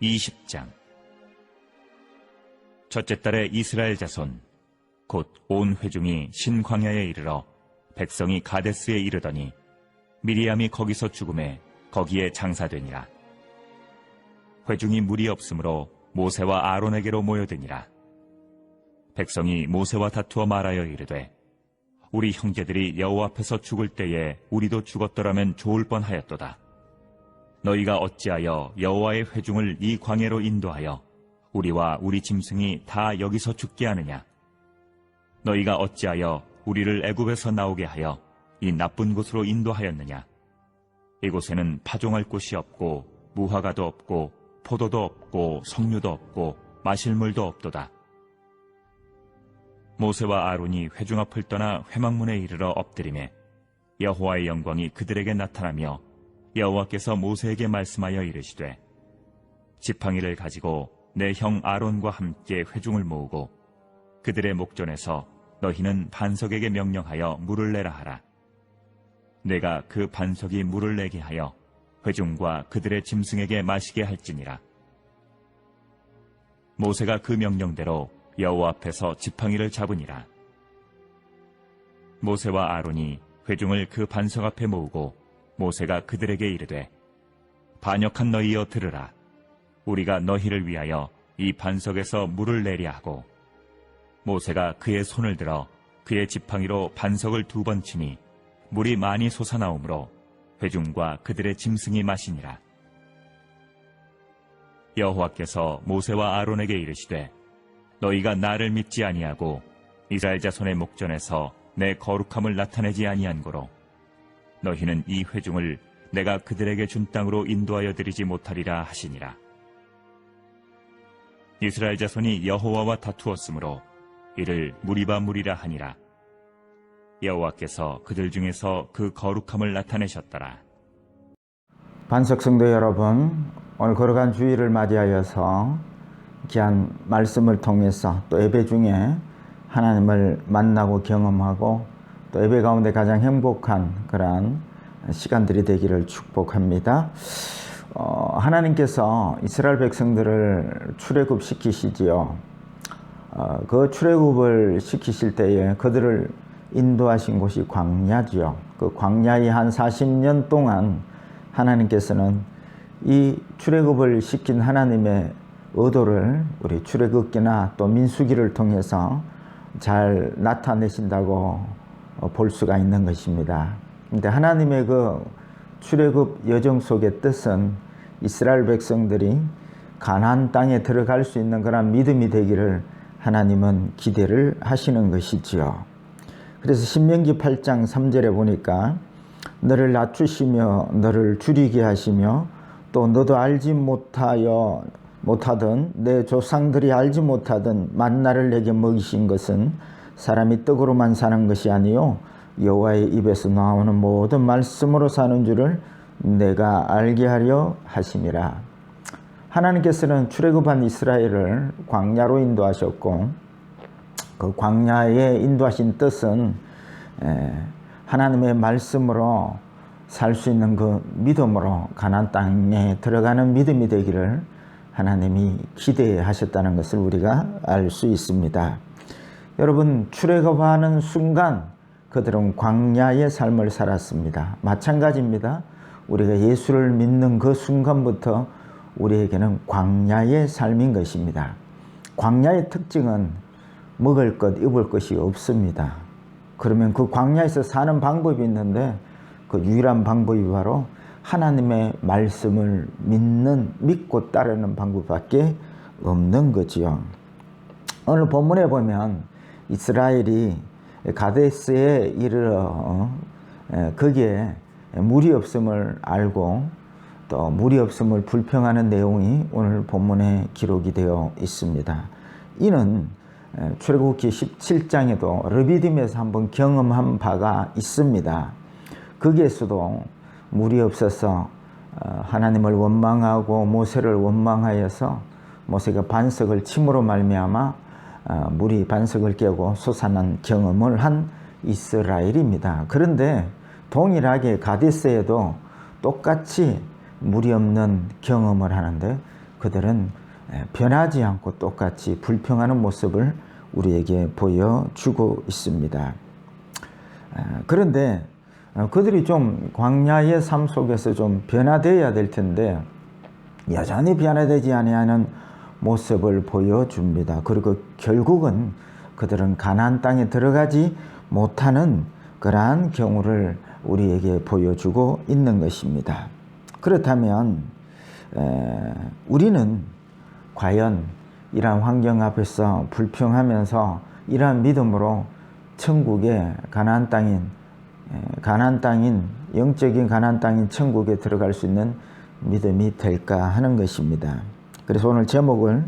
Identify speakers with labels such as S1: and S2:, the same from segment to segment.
S1: 20장. 첫째 달에 이스라엘 자손 곧 온 회중이 신광야에 이르러 백성이 가데스에 이르더니 미리암이 거기서 죽음에 거기에 장사되니라. 회중이 물이 없으므로 모세와 아론에게로 모여드니라. 백성이 모세와 다투어 말하여 이르되 우리 형제들이 여호와 앞에서 죽을 때에 우리도 죽었더라면 좋을 뻔하였도다. 너희가 어찌하여 여호와의 회중을 이 광야로 인도하여 우리와 우리 짐승이 다 여기서 죽게 하느냐? 너희가 어찌하여 우리를 애굽에서 나오게 하여 이 나쁜 곳으로 인도하였느냐? 이곳에는 파종할 곳이 없고 무화과도 없고 포도도 없고 석류도 없고 마실 물도 없도다. 모세와 아론이 회중 앞을 떠나 회막문에 이르러 엎드리매 여호와의 영광이 그들에게 나타나며 여호와께서 모세에게 말씀하여 이르시되 지팡이를 가지고 내 형 아론과 함께 회중을 모으고 그들의 목전에서 너희는 반석에게 명령하여 물을 내라 하라. 내가 그 반석이 물을 내게 하여 회중과 그들의 짐승에게 마시게 할지니라. 모세가 그 명령대로 여호와 앞에서 지팡이를 잡으니라. 모세와 아론이 회중을 그 반석 앞에 모으고 모세가 그들에게 이르되 반역한 너희여 들으라. 우리가 너희를 위하여 이 반석에서 물을 내려 하고 모세가 그의 손을 들어 그의 지팡이로 반석을 2번 치니 물이 많이 솟아나오므로 회중과 그들의 짐승이 마시니라. 여호와께서 모세와 아론에게 이르시되 너희가 나를 믿지 아니하고 이스라엘 자손의 목전에서 내 거룩함을 나타내지 아니한 고로 너희는 이 회중을 내가 그들에게 준 땅으로 인도하여 드리지 못하리라 하시니라. 이스라엘 자손이 여호와와 다투었으므로 이를 무리바 무리라 하니라. 여호와께서 그들 중에서 그 거룩함을 나타내셨더라.
S2: 반석 성도 여러분, 오늘 걸어간 주일을 맞이하여서 귀한 말씀을 통해서 또 예배 중에 하나님을 만나고 경험하고 또 예배 가운데 가장 행복한 그러한 시간들이 되기를 축복합니다. 하나님께서 이스라엘 백성들을 출애굽시키시지요. 그 출애굽을 시키실 때에 그들을 인도하신 곳이 광야지요. 그 광야의 한 40년 동안 하나님께서는 이 출애굽을 시킨 하나님의 의도를 우리 출애굽기나 또 민수기를 통해서 잘 나타내신다고 볼 수가 있는 것입니다. 근데 하나님의 그 출애굽 여정 속의 뜻은 이스라엘 백성들이 가나안 땅에 들어갈 수 있는 그런 믿음이 되기를 하나님은 기대를 하시는 것이지요. 그래서 신명기 8장 3절에 보니까 너를 낮추시며 너를 줄이게 하시며 또 너도 알지 못하던 내 조상들이 알지 못하던 만나를 내게 먹이신 것은 사람이 떡으로만 사는 것이 아니요 여호와의 입에서 나오는 모든 말씀으로 사는 줄을 내가 알게 하려 하심이라. 하나님께서는 출애굽한 이스라엘을 광야로 인도하셨고 그 광야에 인도하신 뜻은 하나님의 말씀으로 살 수 있는 그 믿음으로 가나안 땅에 들어가는 믿음이 되기를 하나님이 기대하셨다는 것을 우리가 알 수 있습니다. 여러분, 출애굽하는 순간 그들은 광야의 삶을 살았습니다. 마찬가지입니다. 우리가 예수를 믿는 그 순간부터 우리에게는 광야의 삶인 것입니다. 광야의 특징은 먹을 것, 입을 것이 없습니다. 그러면 그 광야에서 사는 방법이 있는데 그 유일한 방법이 바로 하나님의 말씀을 믿고 따르는 방법밖에 없는 거지요. 오늘 본문에 보면 이스라엘이 가데스에 이르러 거기에 물이 없음을 알고 또 물이 없음을 불평하는 내용이 오늘 본문에 기록이 되어 있습니다. 이는 출애굽기 17장에도 르비딤에서 한번 경험한 바가 있습니다. 거기에서도 물이 없어서 하나님을 원망하고 모세를 원망하여서 모세가 반석을 침으로 말미암아 물이 반석을 깨고 솟아난 경험을 한 이스라엘입니다. 그런데 동일하게 가데스에도 똑같이 물이 없는 경험을 하는데 그들은 변하지 않고 똑같이 불평하는 모습을 우리에게 보여주고 있습니다. 그런데 그들이 좀 광야의 삶 속에서 좀 변화되어야 될 텐데 여전히 변화되지 아니하는 모습을 보여줍니다. 그리고 결국은 그들은 가나안 땅에 들어가지 못하는 그러한 경우를 우리에게 보여주고 있는 것입니다. 그렇다면 우리는 과연 이러한 환경 앞에서 불평하면서 이러한 믿음으로 천국의 가나안 땅인 영적인 가나안 땅인 천국에 들어갈 수 있는 믿음이 될까 하는 것입니다. 그래서 오늘 제목을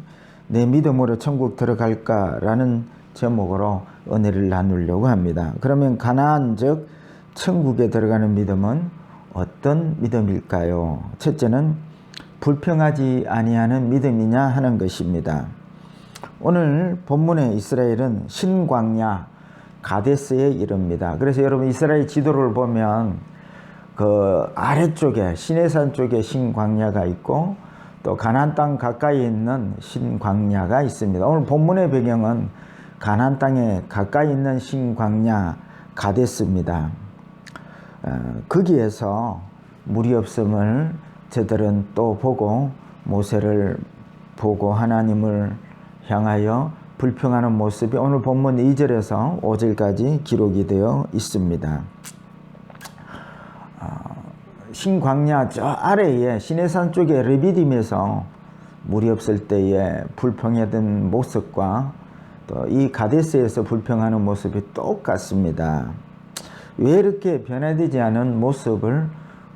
S2: 내 믿음으로 천국 들어갈까라는 제목으로 은혜를 나누려고 합니다. 그러면 가나안 즉 천국에 들어가는 믿음은 어떤 믿음일까요? 첫째는 불평하지 아니하는 믿음이냐 하는 것입니다. 오늘 본문의 이스라엘은 신광야 가데스에 이릅니다. 그래서 여러분 이스라엘 지도를 보면 그 아래쪽에 시내산 쪽에 신광야가 있고 또 가나안 땅 가까이 있는 신광야가 있습니다. 오늘 본문의 배경은 가나안 땅에 가까이 있는 신광야 가데스입니다. 거기에서 물이 없음을 저들은 또 보고 모세를 보고 하나님을 향하여 불평하는 모습이 오늘 본문 2절에서 5절까지 기록이 되어 있습니다. 신광야 저 아래에 시내산 쪽에 르비딤에서 물이 없을 때에 불평하던 모습과 또 이 가데스에서 불평하는 모습이 똑같습니다. 왜 이렇게 변화되지 않은 모습을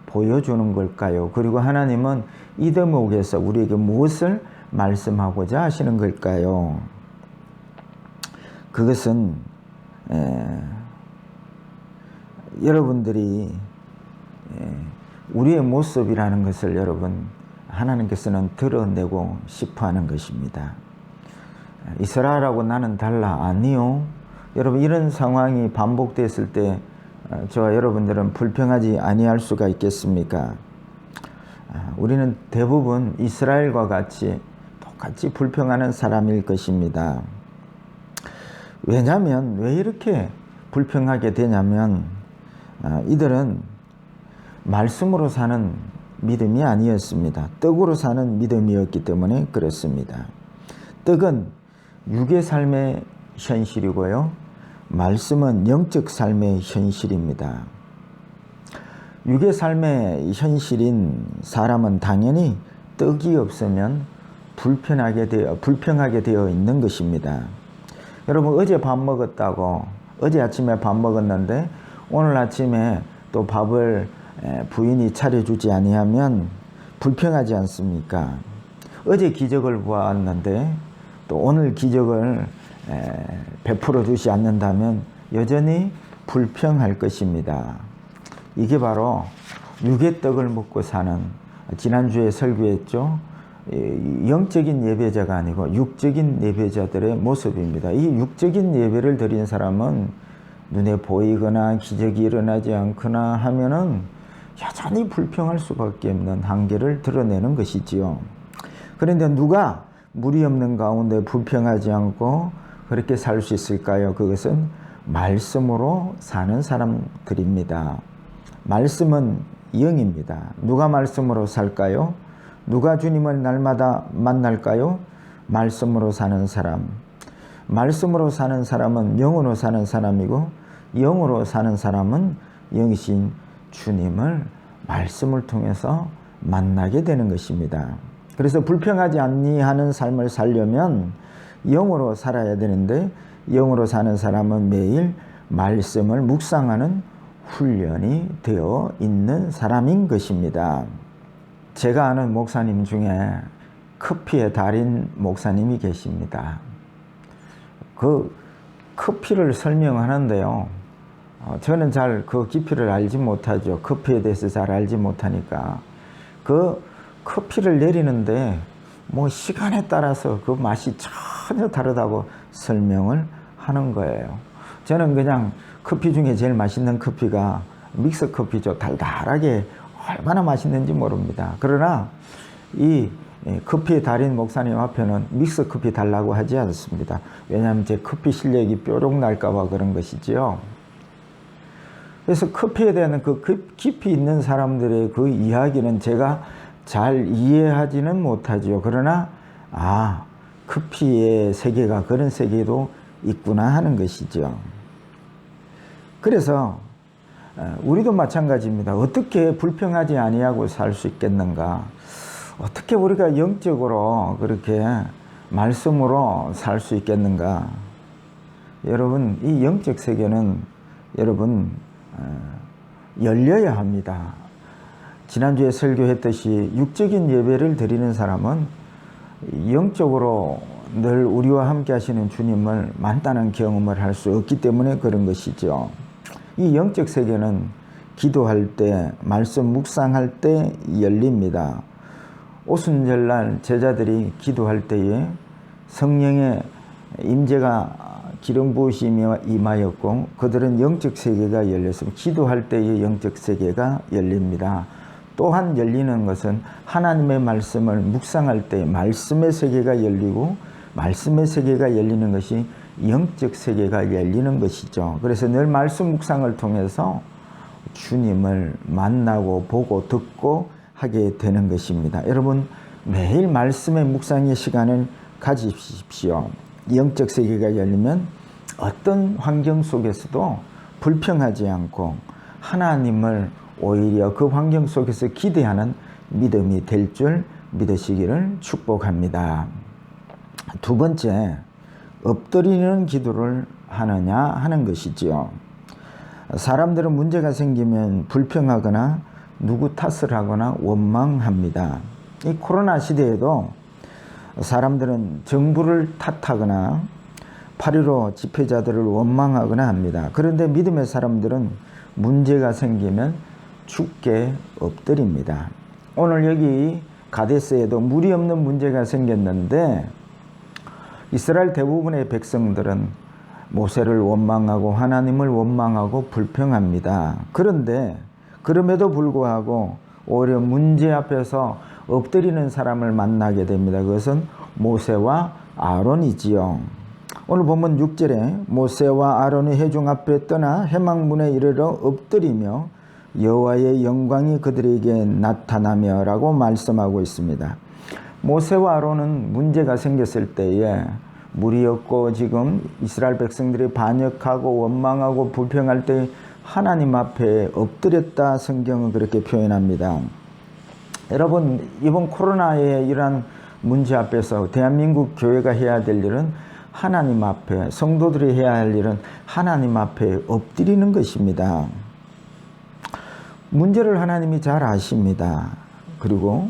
S2: 보여주는 걸까요? 그리고 하나님은 이 대목에서 우리에게 무엇을 말씀하고자 하시는 걸까요? 그것은 여러분들이 우리의 모습이라는 것을 여러분 하나님께서는 드러내고 싶어하는 것입니다. 이스라엘하고 나는 달라. 아니요. 여러분 이런 상황이 반복됐을 때 저와 여러분들은 불평하지 아니할 수가 있겠습니까? 우리는 대부분 이스라엘과 똑같이 불평하는 사람일 것입니다. 왜냐하면 왜 이렇게 불평하게 되냐면 이들은 말씀으로 사는 믿음이 아니었습니다. 떡으로 사는 믿음이었기 때문에 그렇습니다. 떡은 육의 삶의 현실이고요. 말씀은 영적 삶의 현실입니다. 육의 삶의 현실인 사람은 당연히 떡이 없으면 불평하게 되어 있는 것입니다. 여러분 어제 밥 먹었다고 어제 아침에 밥 먹었는데 오늘 아침에 또 밥을 부인이 차려주지 아니하면 불평하지 않습니까? 어제 기적을 보았는데 또 오늘 기적을 베풀어 주지 않는다면 여전히 불평할 것입니다. 이게 바로 육의 떡을 먹고 사는, 지난주에 설교했죠. 영적인 예배자가 아니고 육적인 예배자들의 모습입니다. 이 육적인 예배를 드린 사람은 눈에 보이거나 기적이 일어나지 않거나 하면은 여전히 불평할 수밖에 없는 한계를 드러내는 것이지요. 그런데 누가 물이 없는 가운데 불평하지 않고 그렇게 살 수 있을까요? 그것은 말씀으로 사는 사람들입니다. 말씀은 영입니다. 누가 말씀으로 살까요? 누가 주님을 날마다 만날까요? 말씀으로 사는 사람. 말씀으로 사는 사람은 영으로 사는 사람이고 영으로 사는 사람은 영이신 주님을 말씀을 통해서 만나게 되는 것입니다. 그래서 불평하지 아니하는 삶을 살려면 영으로 살아야 되는데 영으로 사는 사람은 매일 말씀을 묵상하는 훈련이 되어 있는 사람인 것입니다. 제가 아는 목사님 중에 커피의 달인 목사님이 계십니다. 그 커피를 설명하는데요. 저는 잘 그 깊이를 알지 못하죠. 커피에 대해서 잘 알지 못하니까. 그 커피를 내리는데 뭐 시간에 따라서 그 맛이 전혀 다르다고 설명을 하는 거예요. 저는 그냥 커피 중에 제일 맛있는 커피가 믹스 커피죠. 달달하게 얼마나 맛있는지 모릅니다. 그러나 이 커피 달인 목사님 앞에는 믹스 커피 달라고 하지 않습니다. 왜냐하면 제 커피 실력이 뾰록 날까봐 그런 것이지요. 그래서 커피에 대한 그 깊이 있는 사람들의 그 이야기는 제가 잘 이해하지는 못하죠. 그러나 커피의 세계가 그런 세계도 있구나 하는 것이죠. 그래서 우리도 마찬가지입니다. 어떻게 불평하지 아니하고 살 수 있겠는가? 어떻게 우리가 영적으로 그렇게 말씀으로 살 수 있겠는가? 여러분, 이 영적 세계는 여러분 열려야 합니다. 지난주에 설교했듯이 육적인 예배를 드리는 사람은 영적으로 늘 우리와 함께 하시는 주님을 만나는 경험을 할 수 없기 때문에 그런 것이죠. 이 영적 세계는 기도할 때, 말씀 묵상할 때 열립니다. 오순절날 제자들이 기도할 때에 성령의 임재가 기름 부으심이 임하였고 그들은 영적 세계가 열렸습니다. 기도할 때의 영적 세계가 열립니다. 또한 열리는 것은 하나님의 말씀을 묵상할 때 말씀의 세계가 열리고 말씀의 세계가 열리는 것이 영적 세계가 열리는 것이죠. 그래서 늘 말씀 묵상을 통해서 주님을 만나고 보고 듣고 하게 되는 것입니다. 여러분, 매일 말씀의 묵상의 시간을 가지십시오. 영적 세계가 열리면 어떤 환경 속에서도 불평하지 않고 하나님을 오히려 그 환경 속에서 기대하는 믿음이 될 줄 믿으시기를 축복합니다. 두 번째, 엎드리는 기도를 하느냐 하는 것이지요. 사람들은 문제가 생기면 불평하거나 누구 탓을 하거나 원망합니다. 이 코로나 시대에도 사람들은 정부를 탓하거나 8.15 집회자들을 원망하거나 합니다. 그런데 믿음의 사람들은 문제가 생기면 죽게 엎드립니다. 오늘 여기 가데스에도 물이 없는 문제가 생겼는데 이스라엘 대부분의 백성들은 모세를 원망하고 하나님을 원망하고 불평합니다. 그런데 그럼에도 불구하고 오히려 문제 앞에서 엎드리는 사람을 만나게 됩니다. 그것은 모세와 아론이지요. 오늘 본문 6절에 모세와 아론이 회중 앞에 떠나 회막문에 이르러 엎드리며 여호와의 영광이 그들에게 나타나며 라고 말씀하고 있습니다. 모세와 아론은 문제가 생겼을 때에 물이 없고 지금 이스라엘 백성들이 반역하고 원망하고 불평할 때 하나님 앞에 엎드렸다 성경은 그렇게 표현합니다. 여러분, 이번 코로나의 이러한 문제 앞에서 대한민국 교회가 해야 될 일은 하나님 앞에, 성도들이 해야 할 일은 하나님 앞에 엎드리는 것입니다. 문제를 하나님이 잘 아십니다. 그리고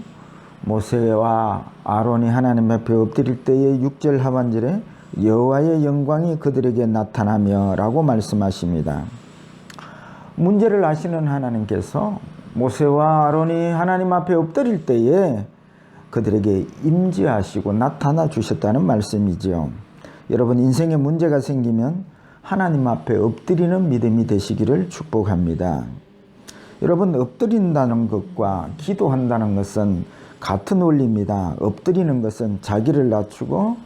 S2: 모세와 아론이 하나님 앞에 엎드릴 때의 6절 하반절에 여호와의 영광이 그들에게 나타나며 라고 말씀하십니다. 문제를 아시는 하나님께서 모세와 아론이 하나님 앞에 엎드릴 때에 그들에게 임재하시고 나타나 주셨다는 말씀이죠. 여러분, 인생에 문제가 생기면 하나님 앞에 엎드리는 믿음이 되시기를 축복합니다. 여러분, 엎드린다는 것과 기도한다는 것은 같은 원리입니다. 엎드리는 것은 자기를 낮추고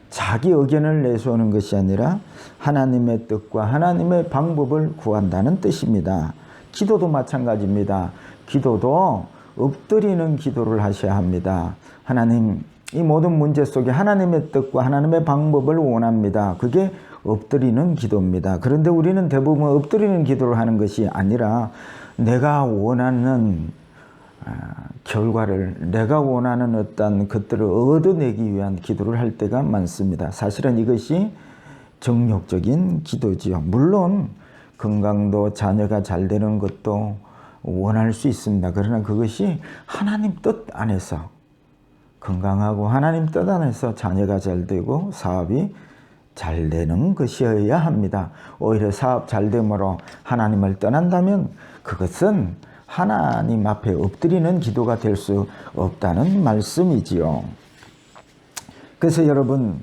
S2: 자기 의견을 내세우는 것이 아니라 하나님의 뜻과 하나님의 방법을 구한다는 뜻입니다. 기도도 마찬가지입니다. 기도도 엎드리는 기도를 하셔야 합니다. 하나님, 이 모든 문제 속에 하나님의 뜻과 하나님의 방법을 원합니다. 그게 엎드리는 기도입니다. 그런데 우리는 대부분 엎드리는 기도를 하는 것이 아니라 내가 원하는 결과를, 내가 원하는 어떤 것들을 얻어내기 위한 기도를 할 때가 많습니다. 사실은 이것이 정욕적인 기도지요. 물론 건강도 자녀가 잘 되는 것도 원할 수 있습니다. 그러나 그것이 하나님 뜻 안에서 건강하고 하나님 뜻 안에서 자녀가 잘 되고 사업이 잘 되는 것이어야 합니다. 오히려 사업 잘 됨으로 하나님을 떠난다면 그것은 하나님 앞에 엎드리는 기도가 될 수 없다는 말씀이지요. 그래서 여러분,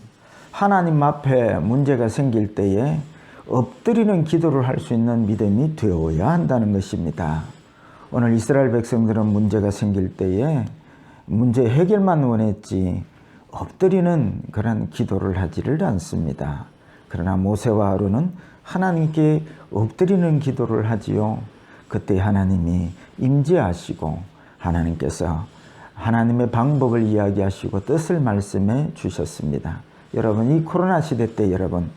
S2: 하나님 앞에 문제가 생길 때에 엎드리는 기도를 할 수 있는 믿음이 되어야 한다는 것입니다. 오늘 이스라엘 백성들은 문제가 생길 때에 문제 해결만 원했지 엎드리는 그런 기도를 하지를 않습니다. 그러나 모세와 아론은 하나님께 엎드리는 기도를 하지요. 그때 하나님이 임재하시고 하나님께서 하나님의 방법을 이야기하시고 뜻을 말씀해 주셨습니다. 여러분, 이 코로나 시대 때 여러분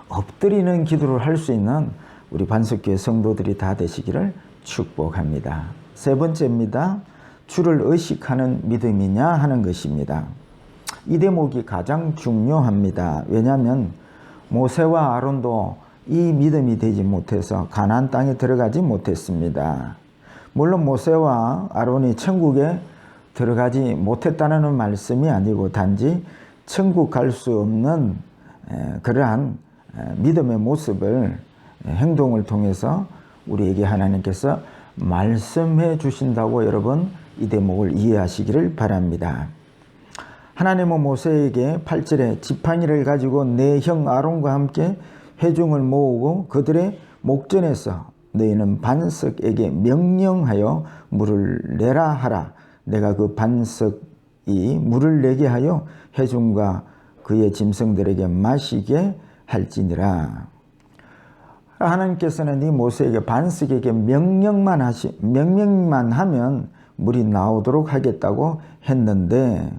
S2: 엎드리는 기도를 할 수 있는 우리 반석교회 성도들이 다 되시기를 축복합니다. 세 번째입니다. 주를 의식하는 믿음이냐 하는 것입니다. 이 대목이 가장 중요합니다. 왜냐하면 모세와 아론도 이 믿음이 되지 못해서 가나안 땅에 들어가지 못했습니다. 물론 모세와 아론이 천국에 들어가지 못했다는 말씀이 아니고 단지 천국 갈 수 없는 그러한 믿음의 모습을 행동을 통해서 우리에게 하나님께서 말씀해 주신다고 여러분 이 대목을 이해하시기를 바랍니다. 하나님은 모세에게 8절에 지팡이를 가지고 내 형 아론과 함께 회중을 모으고 그들의 목전에서 너희는 반석에게 명령하여 물을 내라 하라. 내가 그 반석이 물을 내게 하여 회중과 그의 짐승들에게 마시게 할지니라. 하나님께서는 이 모세에게 반석에게 명령만 하면 물이 나오도록 하겠다고 했는데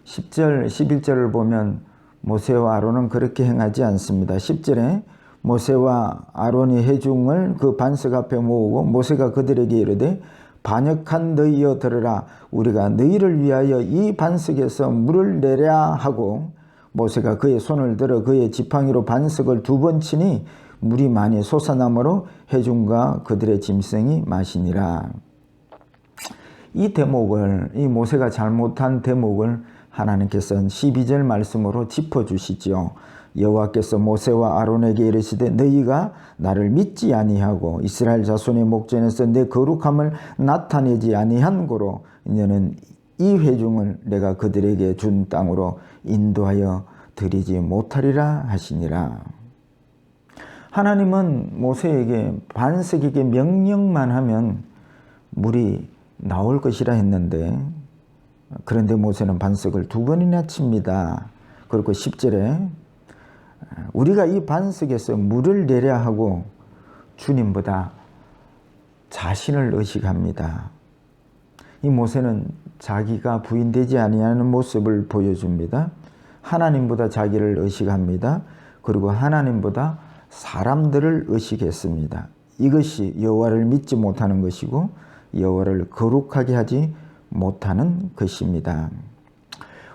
S2: 10절, 11절을 보면 모세와 아론은 그렇게 행하지 않습니다. 10절에 모세와 아론이 회중을 그 반석 앞에 모으고 모세가 그들에게 이르되 반역한 너희여 들으라. 우리가 너희를 위하여 이 반석에서 물을 내랴 하고 모세가 그의 손을 들어 그의 지팡이로 반석을 2번 치니 물이 많이 솟아나므로 회중과 그들의 짐승이 마시니라. 이 대목을, 이 모세가 잘못한 대목을 하나님께서는 12절 말씀으로 짚어주시죠. 여호와께서 모세와 아론에게 이르시되 너희가 나를 믿지 아니하고 이스라엘 자손의 목전에서 내 거룩함을 나타내지 아니한 고로 너는 이 회중을 내가 그들에게 준 땅으로 인도하여 드리지 못하리라 하시니라. 하나님은 모세에게 반석에게 명령만 하면 물이 나올 것이라 했는데 그런데 모세는 반석을 2번이나 칩니다. 그리고 10절에 우리가 이 반석에서 물을 내려 하고 주님보다 자신을 의식합니다. 이 모세는 자기가 부인되지 아니하는 모습을 보여줍니다. 하나님보다 자기를 의식합니다. 그리고 하나님보다 사람들을 의식했습니다. 이것이 여호와를 믿지 못하는 것이고 여호와를 거룩하게 하지 못하는 것입니다.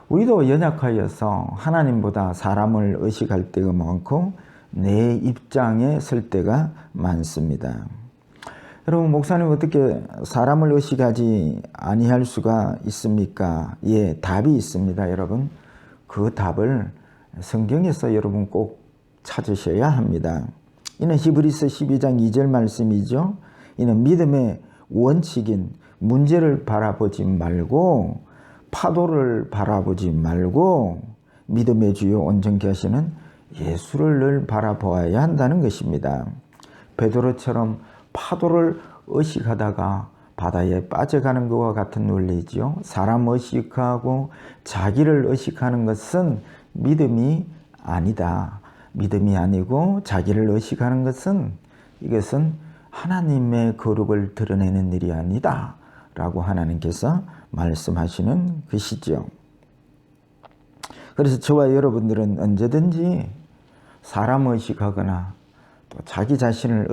S2: 우리도 연약하여서 하나님보다 사람을 의식할 때가 많고 내 입장에 설 때가 많습니다. 여러분, 목사님 어떻게 사람을 의식하지 아니할 수가 있습니까? 예, 답이 있습니다. 여러분, 그 답을 성경에서 여러분 꼭 찾으셔야 합니다. 이는 히브리서 12장 2절 말씀이죠. 이는 믿음의 원칙인 문제를 바라보지 말고 파도를 바라보지 말고 믿음의 주요 온전케 하시는 예수를 늘 바라보아야 한다는 것입니다. 베드로처럼 파도를 의식하다가 바다에 빠져가는 것과 같은 원리죠. 사람 의식하고 자기를 의식하는 것은 믿음이 아니다. 믿음이 아니고 자기를 의식하는 것은 이것은 하나님의 거룩을 드러내는 일이 아니다 라고 하나님께서 말씀하시는 것이죠. 그래서 저와 여러분들은 언제든지 사람 의식하거나 또 자기 자신을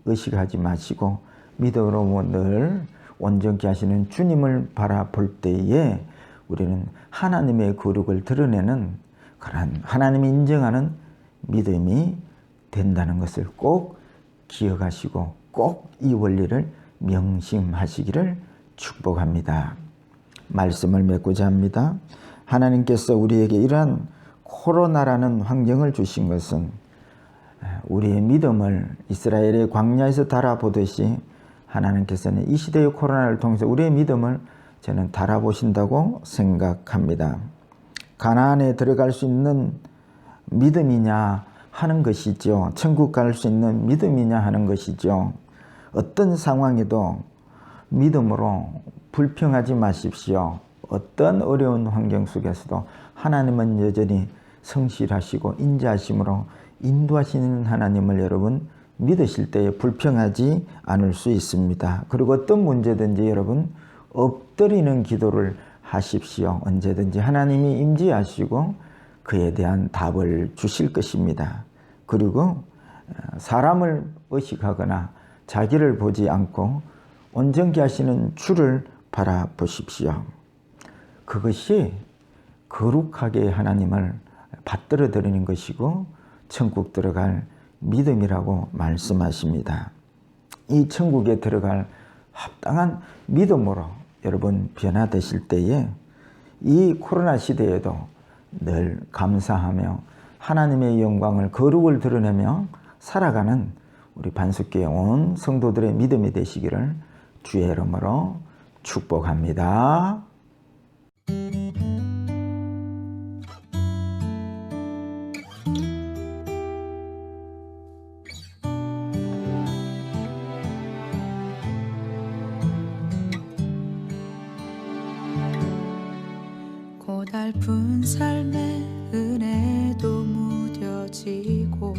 S2: 의식하지 마시고 믿음으로 늘 온전케 하시는 주님을 바라볼 때에 우리는 하나님의 거룩을 드러내는 그런 하나님이 인정하는 믿음이 된다는 것을 꼭 기억하시고 꼭 이 원리를 명심하시기를 축복합니다. 말씀을 맺고자 합니다. 하나님께서 우리에게 이러한 코로나라는 환경을 주신 것은 우리의 믿음을 이스라엘의 광야에서 달아보듯이 하나님께서는 이 시대의 코로나를 통해서 우리의 믿음을 저는 달아보신다고 생각합니다. 가나안에 들어갈 수 있는 믿음이냐 하는 것이죠. 천국 갈 수 있는 믿음이냐 하는 것이죠. 어떤 상황에도 믿음으로 불평하지 마십시오. 어떤 어려운 환경 속에서도 하나님은 여전히 성실하시고 인자하심으로 인도하시는 하나님을 여러분 믿으실 때에 불평하지 않을 수 있습니다. 그리고 어떤 문제든지 여러분 엎드리는 기도를 하십시오. 언제든지 하나님이 임재하시고 그에 대한 답을 주실 것입니다. 그리고 사람을 의식하거나 자기를 보지 않고 온전케 하시는 주를 바라보십시오. 그것이 거룩하게 하나님을 받들어 드리는 것이고 천국 들어갈 믿음이라고 말씀하십니다. 이 천국에 들어갈 합당한 믿음으로 여러분 변화되실 때에 이 코로나 시대에도 늘 감사하며 하나님의 영광을 거룩을 드러내며 살아가는 우리 반석교회 온 성도들의 믿음이 되시기를 주의 이름으로 축복합니다.
S3: 고달픈 삶의 은혜도 무뎌지고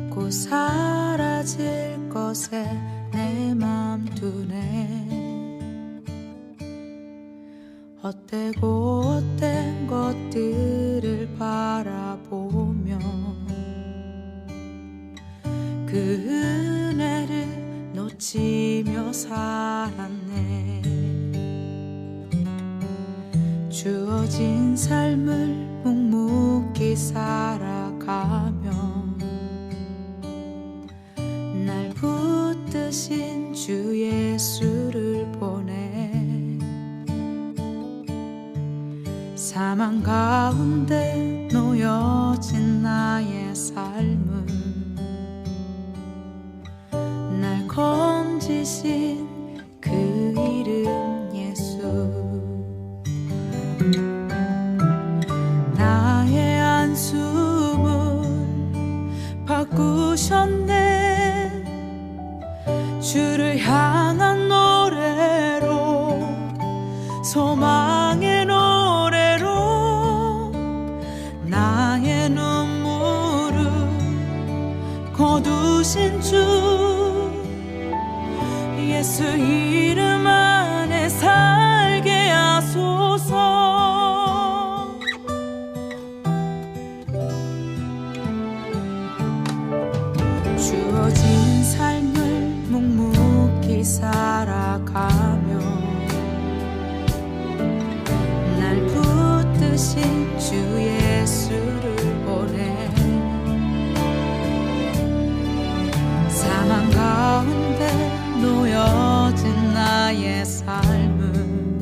S3: 곧 사라질 것에 내 맘 두네. 헛되고 헛된 것들을 바라보며 그 은혜를 놓치며 살았네. 주어진 삶을 묵묵히 살아가며 날 붙드신 주 예수를 보내. 사망 가운데 놓여진 나의 삶은 날 건지신 그 이름 예수. 나의 한숨을 바꾸셨네. 주를 향한 노래로, 소망의 노래로 나의 눈물을 거두신 주 예수 이름 안에 살게 하소서. 주어진 삶을 묵묵히 살아가며 날 붙드신 주 예수를 보내. 사망 가운데 놓여진 나의 삶은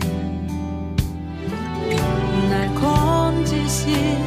S3: 날 건지신